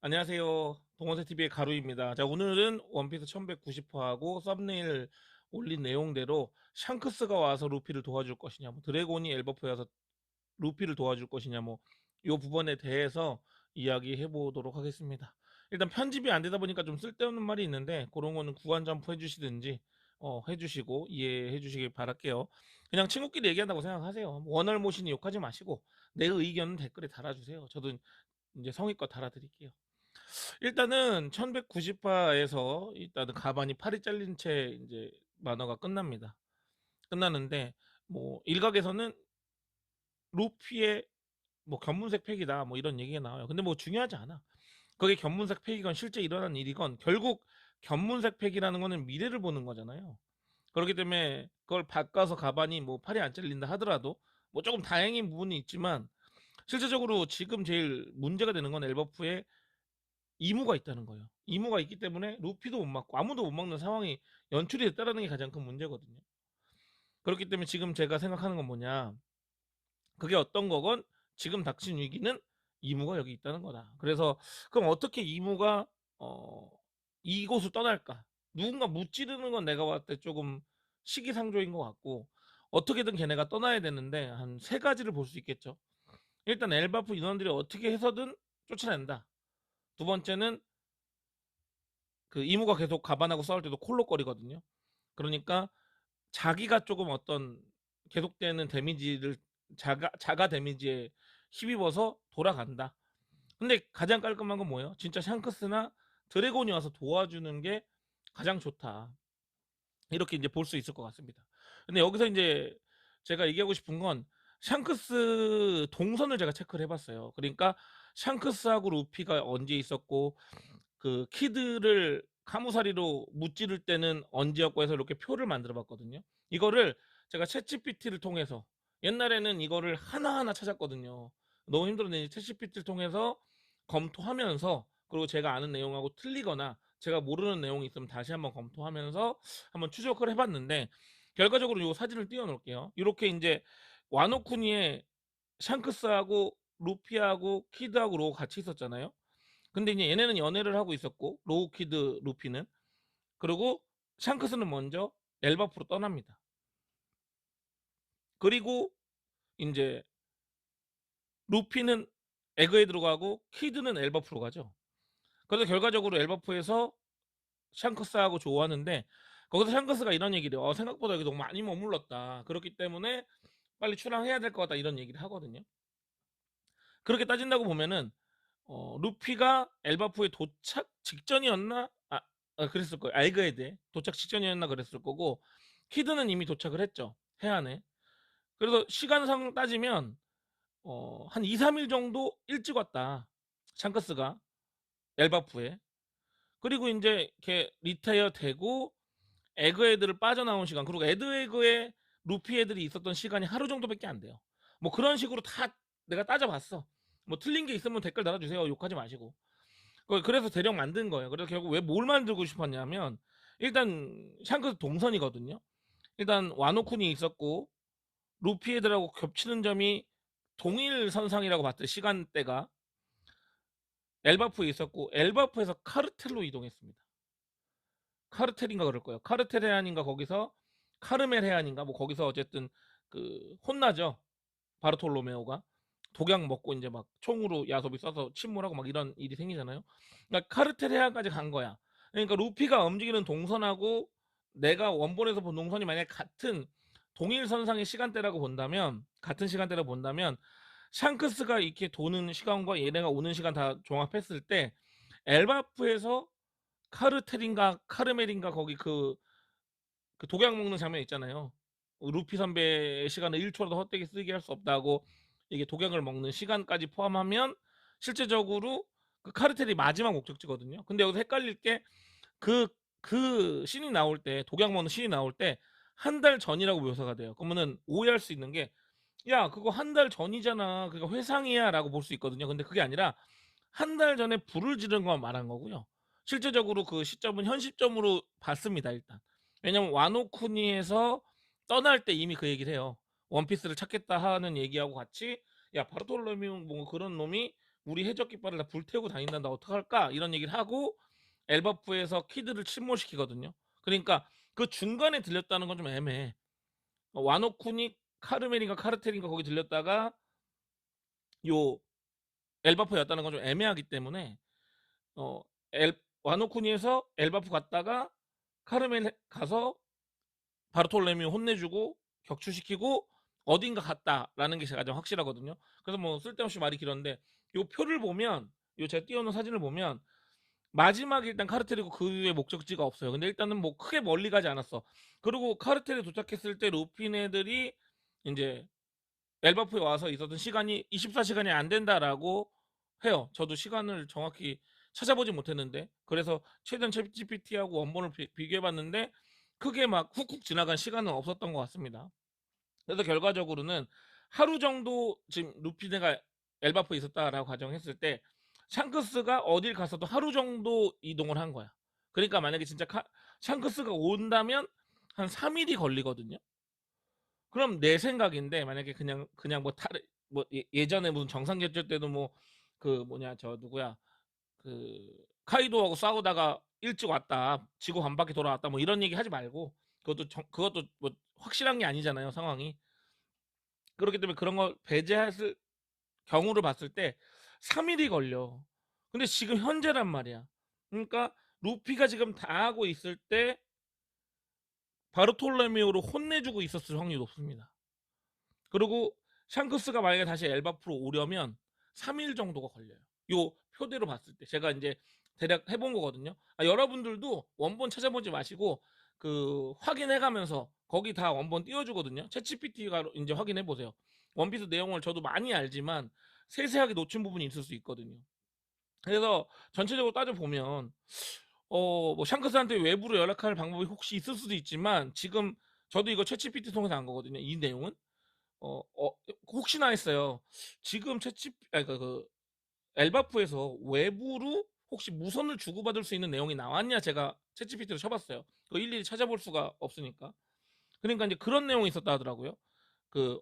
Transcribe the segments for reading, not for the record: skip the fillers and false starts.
안녕하세요. 동원세TV의 가루입니다. 자, 오늘은 원피스 1190화하고 썸네일 올린 내용대로 샹크스가 와서 루피를 도와줄 것이냐, 뭐 드래곤이 엘버프에 와서 루피를 도와줄 것이냐, 뭐 요 부분에 대해서 이야기해 보도록 하겠습니다. 일단 편집이 안 되다 보니까 좀 쓸데없는 말이 있는데 그런 거는 구간 점프 해주시든지 해주시고 이해해 주시길 바랄게요. 그냥 친구끼리 얘기한다고 생각하세요. 원얼모신이 욕하지 마시고 내 의견은 댓글에 달아주세요. 저도 이제 성의껏 달아드릴게요. 일단은 1190화에서 일단은 가반이 팔이 잘린 채 이제 만화가 끝납니다. 끝나는데 뭐 일각에서는 루피의 뭐 견문색 팩이다 뭐 이런 얘기가 나와요. 근데 뭐 중요하지 않아. 그게 견문색 팩이건 실제 일어난 일이건 결국 견문색 팩이라는 거는 미래를 보는 거잖아요. 그렇기 때문에 그걸 바꿔서 가반이 뭐 팔이 안 잘린다 하더라도 뭐 조금 다행인 부분이 있지만 실제적으로 지금 제일 문제가 되는 건 엘버프의 이무가 있다는 거예요. 이무가 있기 때문에 루피도 못 막고 아무도 못 막는 상황이 연출이 됐다는 게 가장 큰 문제거든요. 그렇기 때문에 지금 제가 생각하는 건 뭐냐. 그게 어떤 거건 지금 닥친 위기는 이무가 여기 있다는 거다. 그래서 그럼 어떻게 이무가 어, 이곳을 떠날까? 누군가 무찌르는 건 내가 봤을 때 조금 시기상조인 것 같고 어떻게든 걔네가 떠나야 되는데 한 세 가지를 볼 수 있겠죠. 일단 엘바프 인원들이 어떻게 해서든 쫓아낸다. 두 번째는 그 이무가 계속 가반하고 싸울 때도 콜록거리거든요. 그러니까 자기가 조금 어떤 계속되는 데미지를 자가 데미지에 힘입어서 돌아간다. 근데 가장 깔끔한 건 뭐예요? 진짜 샹크스나 드래곤이 와서 도와주는 게 가장 좋다. 이렇게 이제 볼 수 있을 것 같습니다. 근데 여기서 이제 제가 얘기하고 싶은 건 샹크스 동선을 제가 체크를 해봤어요. 그러니까 샹크스하고 루피가 언제 있었고 그 키드를 카무사리로 무찌를 때는 언제였고 해서 이렇게 표를 만들어 봤거든요. 이거를 제가 챗GPT를 통해서 옛날에는 이거를 하나하나 찾았거든요. 너무 힘들었는데 챗GPT를 통해서 검토하면서 그리고 제가 아는 내용하고 틀리거나 제가 모르는 내용이 있으면 다시 한번 검토하면서 한번 추적을 해봤는데 결과적으로 이 사진을 띄워놓을게요. 이렇게 이제 와노쿠니의 샹크스하고 루피하고 키드하고 로 같이 있었잖아요. 근데 이제 얘네는 연애를 하고 있었고 로우키드 루피는 그리고 샹크스는 먼저 엘바프로 떠납니다. 그리고 이제 루피는 에그에 들어가고 키드는 엘바프로 가죠. 그래서 결과적으로 엘바프에서 샹크스하고 좋아하는데 거기서 샹크스가 이런 얘기를 해요. 생각보다 여기 너무 많이 머물렀다. 그렇기 때문에 빨리 출항해야 될 것 같다 이런 얘기를 하거든요. 그렇게 따진다고 보면은 루피가 엘바프에 도착 직전이었나? 그랬을 거예요. 알그에드에 도착 직전이었나 그랬을 거고 키드는 이미 도착을 했죠. 해안에. 그래서 시간상 따지면 한 2, 3일 정도 일찍 왔다. 샹크스가 엘바프에. 그리고 이제 걔 리타이어 되고 에그 애들을 빠져나온 시간 그리고 에드에그에 루피 애들이 있었던 시간이 하루 정도밖에 안 돼요. 뭐 그런 식으로 다 내가 따져봤어. 뭐 틀린 게 있으면 댓글 달아주세요. 욕하지 마시고. 그래서 대령 만든 거예요. 그래서 결국 왜 뭘 만들고 싶었냐면 일단 샹크스 동선이거든요. 일단 와노쿤이 있었고 루피 애들하고 겹치는 점이 동일 선상이라고 봤을 때 시간대가 엘바프에 있었고 엘바프에서 카르텔로 이동했습니다. 카르텔인가 그럴 거예요. 카르텔 해안인가 거기서 카르멜 해안인가 뭐 거기서 어쨌든 그 혼나죠. 바르톨로메오가 독약 먹고 이제 막 총으로 야소비 쏴서 침몰하고 막 이런 일이 생기잖아요. 그러니까 카르텔 해안까지 간 거야. 그러니까 루피가 움직이는 동선하고 내가 원본에서 본 동선이 만약 같은 동일 선상의 시간대라고 본다면 같은 시간대라고 본다면 샹크스가 이렇게 도는 시간과 얘네가 오는 시간 다 종합했을 때 엘바프에서 카르텔인가 카르멜인가 거기 그 독약 먹는 장면 있잖아요. 루피 선배의 시간을 1초라도 헛되게 쓰게 할 수 없다고 이게 독약을 먹는 시간까지 포함하면 실제적으로 그 카르텔이 마지막 목적지거든요. 근데 여기서 헷갈릴 게 그 씬이 나올 때 독약 먹는 씬이 나올 때 한 달 전이라고 묘사가 돼요. 그러면은 오해할 수 있는 게 야 그거 한 달 전이잖아. 그거 회상이야라고 볼 수 있거든요. 근데 그게 아니라 한 달 전에 불을 지른 것만 말한 거고요. 실제적으로 그 시점은 현 시점으로 봤습니다. 일단 왜냐면 와노쿠니에서 떠날 때 이미 그 얘기를 해요. 원피스를 찾겠다 하는 얘기하고 같이 야 바르톨로메오 뭐 그런 놈이 우리 해적 깃발을 다 불태우고 다닌다. 나 어떡할까? 이런 얘기를 하고 엘바프에서 키드를 침몰시키거든요. 그러니까 그 중간에 들렸다는 건 좀 애매해. 와노쿠니 카르멜인가 카르텔인가 거기 들렸다가 요 엘바프였다는 건 좀 애매하기 때문에 어 와노쿠니에서 엘바프 갔다가 카르멜 가서 바르톨레미오 혼내주고 격추시키고 어딘가 갔다라는 게 제가 좀 확실하거든요. 그래서 뭐 쓸데없이 말이 길었는데 요 표를 보면 요 제가 띄워놓은 사진을 보면 마지막에 일단 카르텔이고 그 이후에 목적지가 없어요. 근데 일단은 뭐 크게 멀리 가지 않았어. 그리고 카르텔에 도착했을 때 루피네들이 이제 엘바프에 와서 있었던 시간이 24시간이 안 된다라고 해요. 저도 시간을 정확히 찾아보지 못했는데 그래서 최대한 챗GPT하고 원본을 비교해봤는데 크게 막 훅훅 지나간 시간은 없었던 것 같습니다. 그래서 결과적으로는 하루 정도 지금 루피네가 엘바프에 있었다라고 가정했을 때 샹크스가 어딜 갔어도 하루 정도 이동을 한 거야. 그러니까 만약에 진짜 샹크스가 온다면 한 3일이 걸리거든요. 그럼 내 생각인데 만약에 그냥 뭐 다른 뭐 예전에 무슨 정상결절 때도 뭐 그 뭐냐 저 누구야 그 카이도하고 싸우다가 일찍 왔다 지구 반 바퀴 돌아왔다 뭐 이런 얘기 하지 말고 그것도 뭐 확실한 게 아니잖아요 상황이. 그렇기 때문에 그런 걸 배제했을 경우를 봤을 때 3일이 걸려. 근데 지금 현재란 말이야. 그러니까 루피가 지금 다 하고 있을 때 바르톨레미오로 혼내주고 있었을 확률이 높습니다. 그리고 샹크스가 만약에 다시 엘바프로 오려면 3일 정도가 걸려요. 요 표대로 봤을 때 제가 이제 대략 해본 거거든요. 여러분들도 원본 찾아보지 마시고 그 확인해가면서 거기 다 원본 띄워주거든요. 챗GPT가 이제 확인해 보세요. 원피스 내용을 저도 많이 알지만 세세하게 놓친 부분이 있을 수 있거든요. 그래서 전체적으로 따져 보면 뭐 샹크스한테 외부로 연락할 방법이 혹시 있을 수도 있지만 지금 저도 이거 챗GPT 통해서 안 거거든요. 이 내용은 어, 어, 혹시나 했어요. 지금 그 엘바프에서 외부로 혹시 무선을 주고받을 수 있는 내용이 나왔냐 제가 챗GPT로 쳐봤어요. 그 일일이 찾아볼 수가 없으니까. 그러니까 이제 그런 내용이 있었다 하더라고요. 그,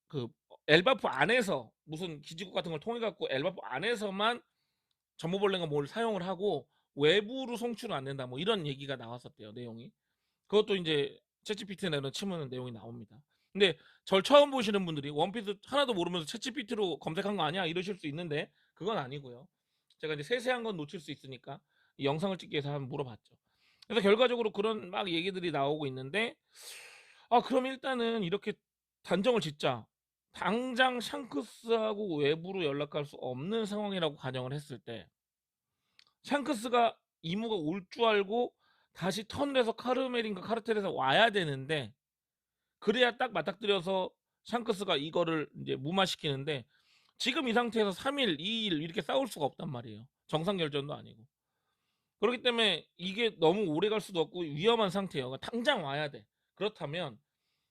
그 엘바프 안에서 무슨 기지국 같은 걸 통해 갖고 엘바프 안에서만 정보벌레가 뭘 사용을 하고 외부로 송출은 안 된다. 뭐 이런 얘기가 나왔었대요. 내용이. 그것도 이제 챗GPT 내는 치면 내용이 나옵니다. 근데 절 처음 보시는 분들이 원피스 하나도 모르면서 챗GPT로 검색한 거 아니야? 이러실 수 있는데 그건 아니고요. 제가 이제 세세한 건 놓칠 수 있으니까 이 영상을 찍기 위해서 한번 물어봤죠. 그래서 결과적으로 그런 막 얘기들이 나오고 있는데 그럼 일단은 이렇게 단정을 짓자. 당장 샹크스하고 외부로 연락할 수 없는 상황이라고 가정을 했을 때 샹크스가 이무가 올 줄 알고 다시 턴을 해서 카르멜인가 카르텔에서 와야 되는데 그래야 딱 맞닥뜨려서 샹크스가 이거를 이제 무마시키는데 지금 이 상태에서 3일, 2일 이렇게 싸울 수가 없단 말이에요. 정상 결전도 아니고. 그렇기 때문에 이게 너무 오래 갈 수도 없고 위험한 상태예요. 그러니까 당장 와야 돼. 그렇다면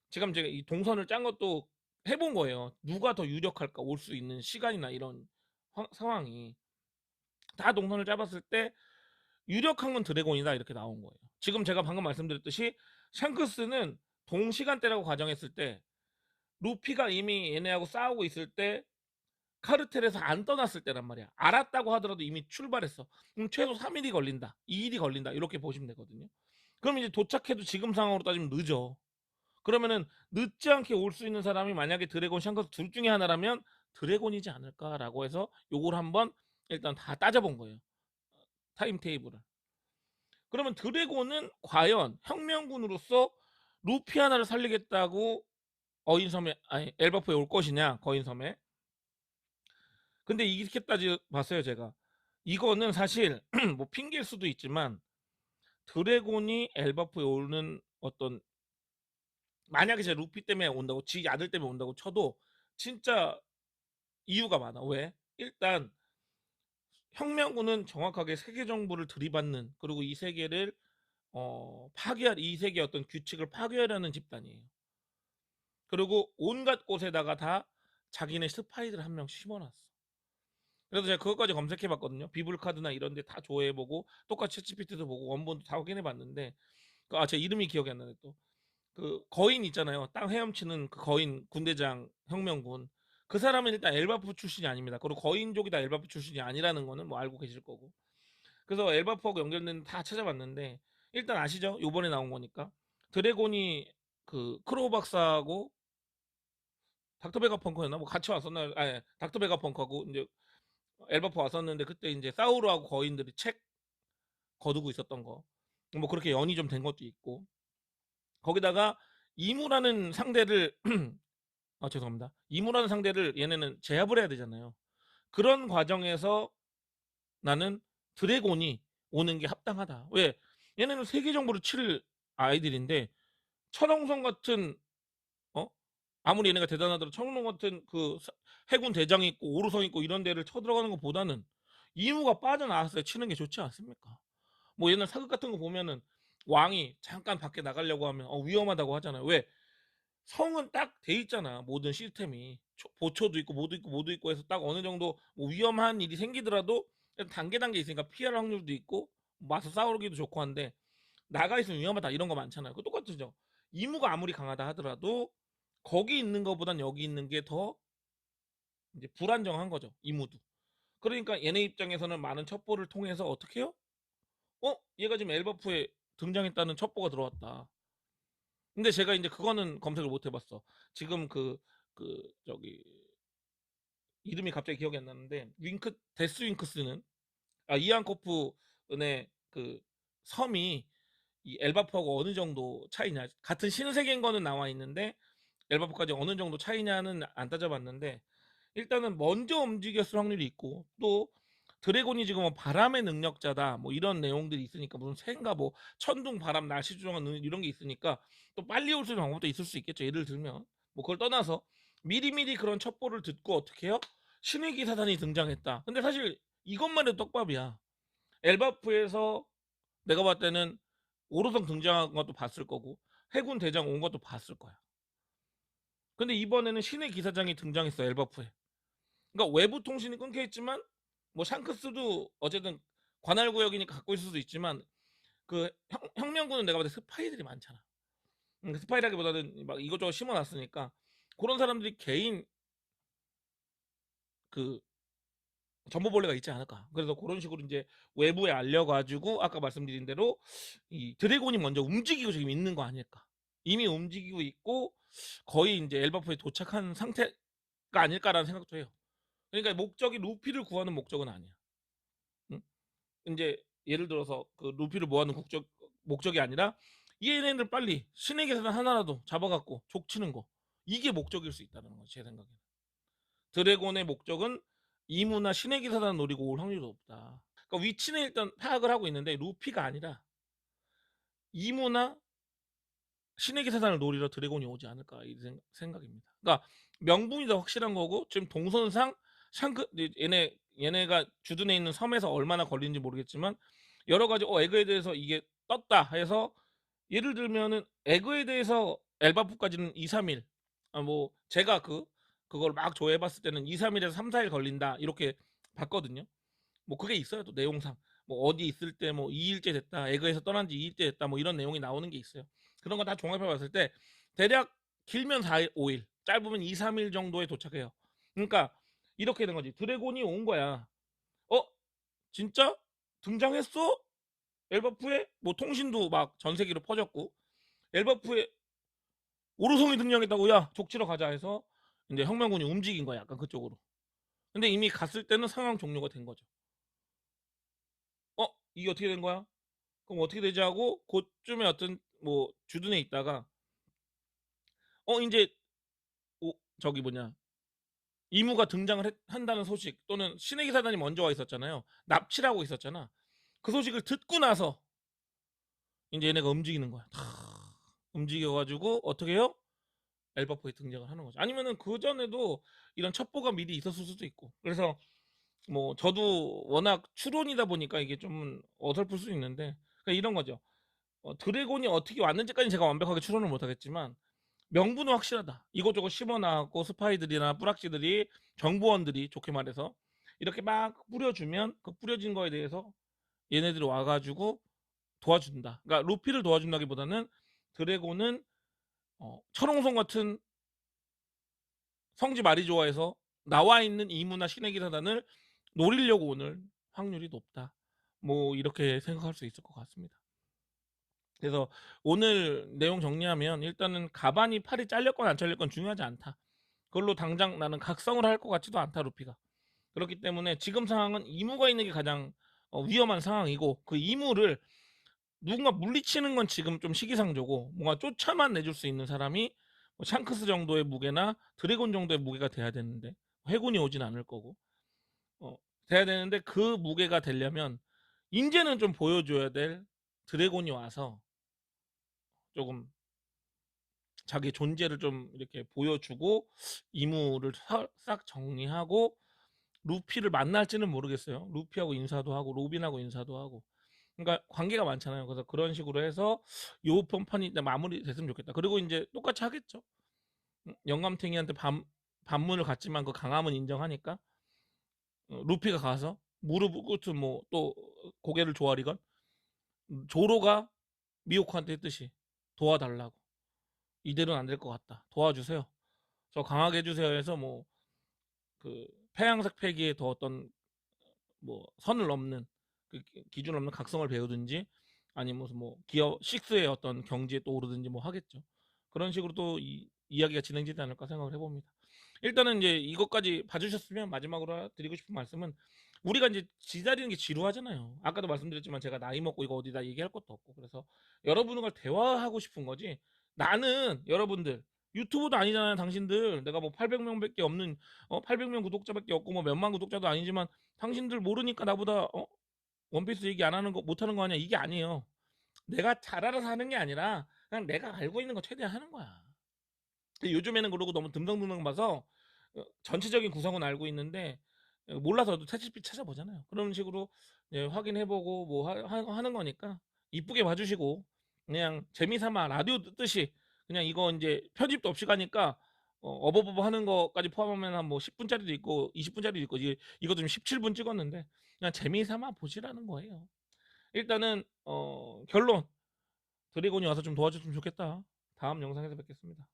지금 제가 이 동선을 짠 것도 해본 거예요. 누가 더 유력할까 올 수 있는 시간이나 이런 상황이 다 동선을 짜봤을 때 유력한 건 드래곤이다 이렇게 나온 거예요. 지금 제가 방금 말씀드렸듯이 샹크스는 동시간대라고 가정했을 때 루피가 이미 얘네하고 싸우고 있을 때 카르텔에서 안 떠났을 때란 말이야. 알았다고 하더라도 이미 출발했어. 그럼 최소 3일이 걸린다. 2일이 걸린다. 이렇게 보시면 되거든요. 그럼 이제 도착해도 지금 상황으로 따지면 늦어. 그러면은 늦지 않게 올 수 있는 사람이 만약에 드래곤, 샹크스 둘 중에 하나라면 드래곤이지 않을까라고 해서 요걸 한번 일단 다 따져본 거예요. 타임 테이블을. 그러면 드래곤은 과연 혁명군으로서 루피 하나를 살리겠다고 어인섬에 아니 엘바프에 올 것이냐 거인섬에. 근데 이렇게 따져 봤어요 제가. 이거는 사실 뭐 핑계일 수도 있지만 드래곤이 엘바프에 오는 어떤 만약에 제 루피 때문에 온다고 지 아들 때문에 온다고 쳐도 진짜 이유가 많아. 왜? 일단 혁명군은 정확하게 세계 정부를 들이받는 그리고 이 세계를 파괴할 이 세계 어떤 규칙을 파괴하려는 집단이에요. 그리고 온갖 곳에다가 다 자기네 스파이들 한 명씩 심어놨어. 그래서 제가 그것까지 검색해봤거든요. 비블카드나 이런 데 다 조회해보고 똑같이 챗GPT도 보고 원본도 다 확인해봤는데 제 이름이 기억이 안 나네 또. 그 거인 있잖아요. 땅 헤엄치는 그 거인 군대장 혁명군. 그 사람은 일단 엘바프 출신이 아닙니다. 그리고 거인족이 다 엘바프 출신이 아니라는 거는 뭐 알고 계실 거고. 그래서 엘바프하고 연결된 다 찾아봤는데 일단 아시죠? 요번에 나온 거니까. 드래곤이 그 크로우 박사하고 닥터 베가펑크였나? 뭐 같이 왔었나? 아니, 닥터 베가펑크하고 이제 엘바프 왔었는데 그때 이제 사우루하고 거인들이 책 거두고 있었던 거. 뭐 그렇게 연이 좀 된 것도 있고. 거기다가 이무라는 상대를 죄송합니다. 이무라는 상대를 얘네는 제압을 해야 되잖아요. 그런 과정에서 나는 드래곤이 오는 게 합당하다. 왜? 얘네는 세계 정보를 칠 아이들인데 천왕성 같은 어? 아무리 얘네가 대단하더라도 천왕성 같은 그 해군 대장이 있고 오르성 있고 이런 데를 쳐들어가는 것보다는 이무가 빠져나왔을 때 치는 게 좋지 않습니까? 뭐 옛날 사극 같은 거 보면은 왕이 잠깐 밖에 나가려고 하면 위험하다고 하잖아요. 왜? 성은 딱 돼 있잖아. 모든 시스템이 보초도 있고 모두 있고 모두 있고 해서 딱 어느 정도 뭐 위험한 일이 생기더라도 단계 단계 있으니까 피할 확률도 있고 맞서 싸우기도 좋고 한데 나가 있으면 위험하다 이런 거 많잖아요. 그 똑같죠. 이무가 아무리 강하다 하더라도 거기 있는 것보단 여기 있는 게 더 이제 불안정한 거죠. 이무도. 그러니까 얘네 입장에서는 많은 첩보를 통해서 어떻게 해요? 얘가 지금 엘버프에 등장했다는 첩보가 들어왔다. 근데 제가 이제 그거는 검색을 못 해봤어. 지금 저기 이름이 갑자기 기억이 안 나는데 데스 윙크스는 이안 코프의 그 섬이 이 엘바프하고 어느 정도 차이냐 같은 신세계인 거는 나와 있는데 엘바프까지 어느 정도 차이냐는 안 따져봤는데 일단은 먼저 움직였을 확률이 있고 또 드래곤이 지금 뭐 바람의 능력자다 뭐 이런 내용들이 있으니까 무슨 새인가 뭐 천둥 바람 날씨 조정하는 이런 게 있으니까 또 빨리 올 수 있는 방법도 있을 수 있겠죠. 예를 들면 뭐 그걸 떠나서 미리미리 그런 첩보를 듣고 어떻게 해요? 신의 기사단이 등장했다. 근데 사실 이것만 해도 떡밥이야. 엘바프에서 내가 봤을 때는 오로성 등장한 것도 봤을 거고 해군 대장 온 것도 봤을 거야. 근데 이번에는 신의 기사장이 등장했어 엘바프에. 그러니까 외부 통신이 끊겨 있지만 뭐 샹크스도 어쨌든 관할 구역이니까 갖고 있을 수도 있지만 그 혁명군은 내가 봤을 때 스파이들이 많잖아. 스파이라기보다는 막 이것저것 심어놨으니까 그런 사람들이 개인 그 정보벌레가 있지 않을까. 그래서 그런 식으로 이제 외부에 알려가지고 아까 말씀드린 대로 이 드래곤이 먼저 움직이고 지금 있는 거 아닐까. 이미 움직이고 있고 거의 이제 엘바프에 도착한 상태가 아닐까라는 생각도 해요. 그러니까 목적이 루피를 구하는 목적은 아니야. 응? 이제 예를 들어서 그 루피를 모아는 목적이 아니라 얘네들 빨리 신의 계산 하나라도 잡아갖고 족치는 거 이게 목적일 수 있다는 거지 제 생각에는. 드래곤의 목적은 이무나 신의 기사단을 노리고 올 확률이 높다. 그러니까 위치는 일단 파악을 하고 있는데 루피가 아니라 이무나 신의 기사단을 노리러 드래곤이 오지 않을까 이 생각입니다. 그러니까 명분이 더 확실한 거고 지금 동선상 얘네가 주둔해 있는 섬에서 얼마나 걸리는지 모르겠지만 여러 가지 에그에 대해서 이게 떴다 해서 예를 들면은 에그에 대해서 엘바프까지는 2, 3일 뭐 제가 그걸 막 조회해봤을 때는 2, 3일에서 3, 4일 걸린다 이렇게 봤거든요. 뭐 그게 있어요 또 내용상 뭐 어디 있을 때 뭐 2일째 됐다 에그에서 떠난 지 2일째 됐다 뭐 이런 내용이 나오는 게 있어요. 그런 거 다 종합해 봤을 때 대략 길면 4일 5일 짧으면 2, 3일 정도에 도착해요. 그러니까 이렇게 된 거지. 드래곤이 온 거야. 어 진짜 등장했어? 엘바프에 뭐 통신도 막 전 세계로 퍼졌고 엘바프에 오르송이 등장했다고 야 족치러 가자 해서 이제 혁명군이 움직인 거야 약간 그쪽으로. 근데 이미 갔을 때는 상황 종료가 된 거죠. 이게 어떻게 된 거야? 그럼 어떻게 되지 하고 그쯤에 어떤 뭐 주둔에 있다가 이제 저기 뭐냐 이무가 등장을 한다는 소식 또는 신의 기사단이 먼저 와 있었잖아요. 납치를 하고 있었잖아. 그 소식을 듣고 나서 이제 얘네가 움직이는 거야. 움직여가지고 어떻게 해요? 엘바프에 등장을 하는 거죠. 아니면은 그 전에도 이런 첩보가 미리 있었을 수도 있고. 그래서 뭐 저도 워낙 추론이다 보니까 이게 좀 어설플 수 있는데 그러니까 이런 거죠. 드래곤이 어떻게 왔는지까지 제가 완벽하게 추론을 못하겠지만 명분은 확실하다. 이것저것 심어나고 스파이들이나 뿌락지들이 정보원들이 좋게 말해서 이렇게 막 뿌려주면 그 뿌려진 거에 대해서 얘네들이 와가지고 도와준다. 그러니까 루피를 도와준다기보다는 드래곤은 철옹성 같은 성지 말이 좋아해서 나와 있는 이무나 신의 기사단을 노리려고 오늘 확률이 높다. 뭐 이렇게 생각할 수 있을 것 같습니다. 그래서 오늘 내용 정리하면 일단은 가반이 팔이 잘렸건 안 잘렸건 중요하지 않다. 그걸로 당장 나는 각성을 할 것 같지도 않다 루피가. 그렇기 때문에 지금 상황은 이무가 있는 게 가장 위험한 상황이고 그 이무를 누군가 물리치는 건 지금 좀 시기상조고 뭔가 쫓아만 내줄 수 있는 사람이 뭐 샹크스 정도의 무게나 드래곤 정도의 무게가 돼야 되는데 해군이 오진 않을 거고 어, 돼야 되는데 그 무게가 되려면 인제는 좀 보여줘야 될 드래곤이 와서 조금 자기 존재를 좀 이렇게 보여주고 이무를 싹 정리하고 루피를 만날지는 모르겠어요. 루피하고 인사도 하고 로빈하고 인사도 하고 그러니까 관계가 많잖아요. 그래서 그런 식으로 해서 요 편판이 마무리 됐으면 좋겠다. 그리고 이제 똑같이 하겠죠. 영감탱이한테 반문을 갖지만 그 강함은 인정하니까 루피가 가서 무릎 꿇든 뭐또 고개를 조아리건 조로가 미호코한테 했듯이 도와달라고 이대로는 안 될 것 같다. 도와주세요. 저 강하게 해주세요 해서 뭐 그 폐양색 패기에 더 어떤 뭐 선을 넘는 그 기준을 넘는 각성을 배우든지 아니면 무슨 뭐 기어 6의 어떤 경지에 또 오르든지 뭐 하겠죠. 그런 식으로 또 이야기가 진행되지 않을까 생각을 해봅니다. 일단은 이제 이것까지 봐주셨으면 마지막으로 드리고 싶은 말씀은 우리가 이제 기다리는 게 지루하잖아요. 아까도 말씀드렸지만 제가 나이 먹고 이거 어디다 얘기할 것도 없고 그래서 여러분과 대화하고 싶은 거지. 나는 여러분들 유튜브도 아니잖아요. 당신들 내가 뭐 800명밖에 없는 800명 구독자밖에 없고 뭐 몇만 구독자도 아니지만 당신들 모르니까 나보다 원피스 얘기 안 하는 거 못 하는 거 아니야 이게 아니에요. 내가 잘 알아서 하는 게 아니라 그냥 내가 알고 있는 거 최대한 하는 거야. 요즘에는 그러고 너무 듬성듬성 봐서 전체적인 구성은 알고 있는데 몰라서도 채찍빛 찾아보잖아요. 그런 식으로 확인해보고 뭐 하는 거니까 이쁘게 봐주시고 그냥 재미삼아 라디오 듣듯이 그냥 이거 이제 편집도 없이 가니까 어버버버 하는 거까지 포함하면 한 뭐 10분짜리도 있고 20분짜리도 있고 이거 좀 17분 찍었는데 그냥 재미삼아 보시라는 거예요. 일단은 결론 드래곤이 와서 좀 도와줬으면 좋겠다. 다음 영상에서 뵙겠습니다.